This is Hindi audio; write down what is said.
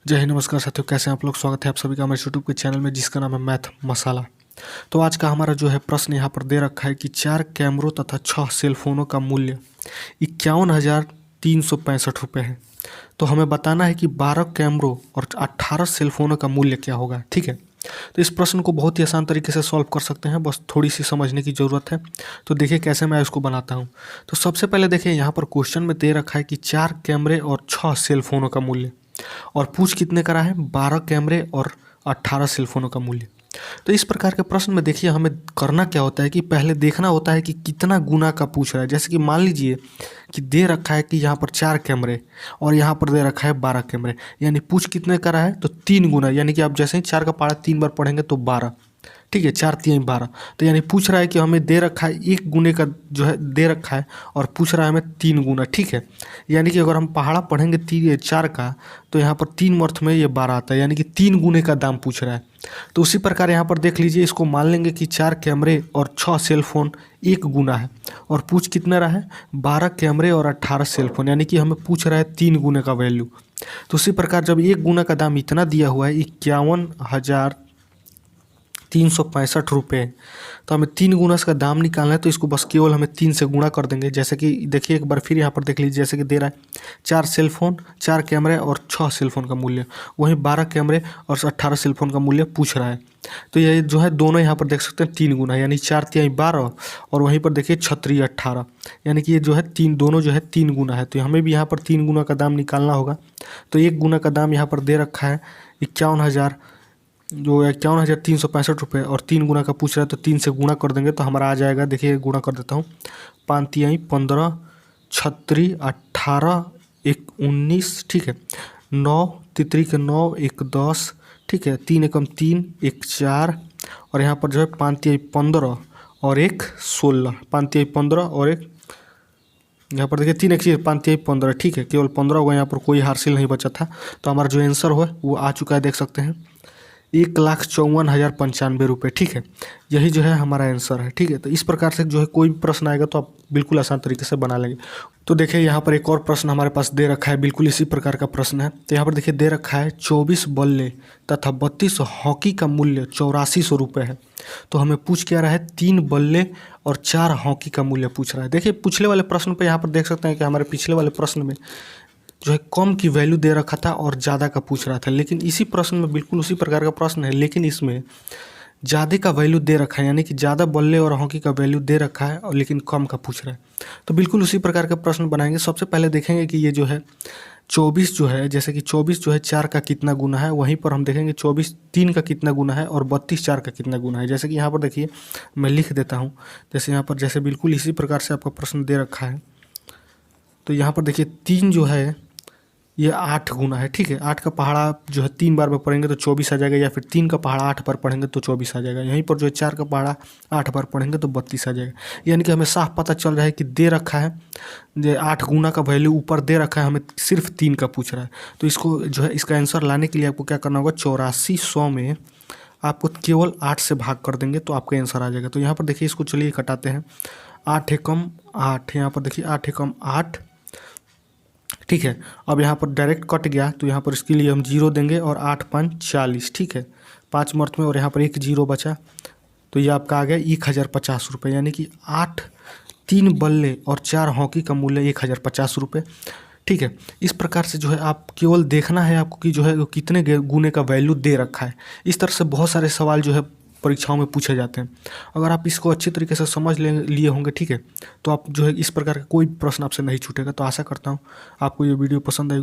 जय हिंद, नमस्कार साथियों, कैसे हैं आप लोग। स्वागत है आप सभी का हमारे यूट्यूब के चैनल में जिसका नाम है मैथ मसाला। तो आज का हमारा जो है प्रश्न यहाँ पर दे रखा है कि 4 कैमरों तथा 6 सेलफोनों का मूल्य 51,365 रुपये है। तो हमें बताना है कि 12 कैमरों और 18 सेलफोनों का मूल्य क्या होगा। ठीक है, तो इस प्रश्न को बहुत ही आसान तरीके से सॉल्व कर सकते हैं, बस थोड़ी सी समझने की ज़रूरत है। तो देखिए कैसे मैं इसको बनाता हूँ। तो सबसे पहले देखिए यहाँ पर क्वेश्चन में दे रखा है कि 4 कैमरे और 6 सेलफोनों का मूल्य, और पूछ कितने करा है 12 कैमरे और 18 सेलफोनों का मूल्य। तो इस प्रकार के प्रश्न में देखिए हमें करना क्या होता है कि पहले देखना होता है कि कितना गुना का पूछ रहा है। जैसे कि मान लीजिए कि दे रखा है कि यहाँ पर 4 कैमरे और यहाँ पर दे रखा है 12 कैमरे, यानी पूछ कितने करा है तो 3 गुना, यानी कि आप जैसे ही 4 का पहाड़ा 3 बार पढ़ेंगे तो 12। ठीक है, 4 3 12। तो यानी पूछ रहा है कि हमें दे रखा है 1 गुने का जो है दे रखा है और पूछ रहा है हमें 3 गुना। ठीक है, यानी कि अगर हम पहाड़ा पढ़ेंगे 4 का तो यहाँ पर 3 अर्थ में ये 12 आता है, यानी कि 3 गुने का दाम पूछ रहा है। तो उसी प्रकार यहाँ पर देख लीजिए, इसको मान लेंगे कि 4 कैमरे और 6 सेलफोन 1 गुना है और पूछ कितना रहा है 12 कैमरे और 18 सेलफोन, यानी कि हमें पूछ रहा है 3 गुने का वैल्यू। तो उसी प्रकार जब 1 गुना का दाम इतना दिया हुआ है 51,365 रुपये, तो हमें 3 गुना इसका दाम निकालना है। तो इसको बस केवल हमें 3 से गुणा कर देंगे। जैसे कि देखिए एक बार फिर यहाँ पर देख लीजिए, जैसे कि दे रहा है 4 सेलफोन, 4 कैमरे और 6 सेलफोन का मूल्य, वहीं 12 कैमरे और 18 सेलफोन का मूल्य पूछ रहा है। तो ये जो है दोनों यहाँ पर देख सकते हैं 3 गुना, यानी 4 3 12 और वहीं पर देखिए 6 18, यानी कि ये जो है 3 दोनों जो है 3 गुना है। तो हमें भी यहाँ पर 3 गुना का दाम निकालना होगा। तो 1 गुना का दाम यहाँ पर दे रखा है 51,365 रुपये और 3 गुना का पूछ रहा है, तो 3 से गुणा कर देंगे तो हमारा आ जाएगा। देखिए गुणा कर देता हूँ, 5 3 15, 6 18, 1 19, ठीक है, 9 तितरी के 9 1 10, ठीक है, 3 एकम 3 1 4 और यहाँ पर जो है 5 3 15 और 1 16, 5 3 15 और 1, यहाँ पर देखिए 3 1 5 3 15, ठीक है, केवल 15 होगा, यहाँ पर कोई हासिल नहीं बचा था। तो हमारा जो आंसर हो वो आ चुका है, देख सकते हैं 1,54,095 रुपये। ठीक है, यही जो है हमारा आंसर है। ठीक है, तो इस प्रकार से जो है कोई भी प्रश्न आएगा तो आप बिल्कुल आसान तरीके से बना लेंगे। तो देखिए यहाँ पर एक और प्रश्न हमारे पास दे रखा है, बिल्कुल इसी प्रकार का प्रश्न है। तो यहाँ पर देखिए दे रखा है 24 बल्ले तथा 32 हॉकी का मूल्य 8400 रुपये है। तो हमें पूछ क्या रहा है 3 बल्ले और 4 हॉकी का मूल्य पूछ रहा है। देखिए पिछले वाले प्रश्न पर यहाँ पर देख सकते हैं कि हमारे पिछले वाले प्रश्न में जो है कम की वैल्यू दे रखा था और ज़्यादा का पूछ रहा था, लेकिन इसी प्रश्न में बिल्कुल उसी प्रकार का प्रश्न है, लेकिन इसमें ज़्यादा का वैल्यू दे रखा है, यानी कि ज़्यादा बल्ले और हॉकी का वैल्यू दे रखा है और लेकिन कम का पूछ रहा है। तो बिल्कुल उसी प्रकार का प्रश्न बनाएंगे। सबसे पहले देखेंगे कि ये जो है 24 जो है, जैसे कि 24 जो है 4 का कितना गुना है, वहीं पर हम देखेंगे 24 3 का कितना गुना है और 32 4 का कितना गुना है। जैसे कि यहाँ पर देखिए मैं लिख देता हूँ, जैसे यहाँ पर जैसे बिल्कुल इसी प्रकार से आपका प्रश्न दे रखा है। तो यहाँ पर देखिए 3 जो है ये 8 गुना है। ठीक है, 8 का पहाड़ा जो है 3 बार में पढ़ेंगे तो 24 आ जाएगा, या फिर 3 का पहाड़ा 8 बार पढ़ेंगे तो 24 आ जाएगा। यहीं पर जो है 4 का पहाड़ा 8 बार पढ़ेंगे तो 32 आ जाएगा। यानी कि हमें साफ पता चल रहा है कि दे रखा है जो 8 गुना का वैल्यू ऊपर दे रखा है, हमें सिर्फ 3 का पूछ रहा है। तो इसको जो है इसका आंसर लाने के लिए आपको क्या करना होगा, 8400 में आपको केवल 8 से भाग कर देंगे तो आपका आंसर आ जाएगा। तो यहाँ पर देखिए इसको चलिए कटाते हैं, 8 एकम 8, यहाँ पर देखिए 8 एकम 8, ठीक है। अब यहाँ पर डायरेक्ट कट गया तो यहाँ पर इसके लिए हम 0 देंगे और 8 5 40, ठीक है, 5 मर्थ में, और यहाँ पर एक 0 बचा तो ये आपका आ गया 1,050 रुपये, यानी कि 8 3 बल्ले और 4 हॉकी का मूल्य 1,050 रुपये। ठीक है, इस प्रकार से जो है आप केवल देखना है आपको कि जो है कितने गुने का वैल्यू दे रखा है। इस तरह से बहुत सारे सवाल जो है परीक्षाओं में पूछे जाते हैं। अगर आप इसको अच्छे तरीके से समझ लिए होंगे, ठीक है, तो आप जो है इस प्रकार का कोई प्रश्न आपसे नहीं छूटेगा। तो आशा करता हूँ आपको ये वीडियो पसंद आएगी।